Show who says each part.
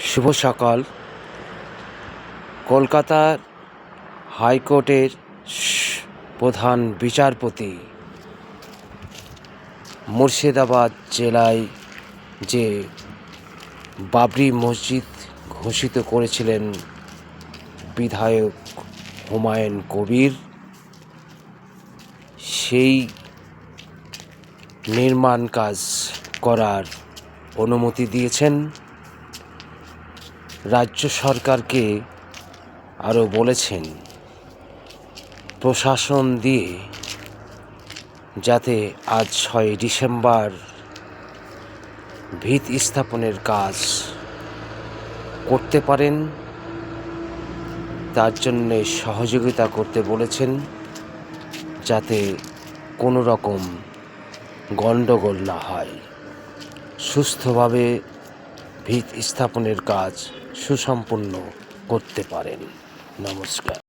Speaker 1: শুভ সকাল। কলকাতার হাইকোর্টের প্রধান বিচারপতি মুর্শিদাবাদ জেলায় যে বাবরি মসজিদ ঘোষিত করেছিলেন বিধায়ক হুমায়ুন কবির, সেই নির্মাণ কাজ করার অনুমতি দিয়েছেন। রাজ্য সরকারকে আরও বলেছেন প্রশাসন দিয়ে যাতে আজ 6 ডিসেম্বর ভিত স্থাপনের কাজ করতে পারেন, তার জন্যে সহযোগিতা করতে বলেছেন, যাতে কোনো রকম গণ্ডগোল না হয়, সুস্থভাবে ভিত স্থাপনের কাজ সুসম্পন্ন করতে পারেন। নমস্কার।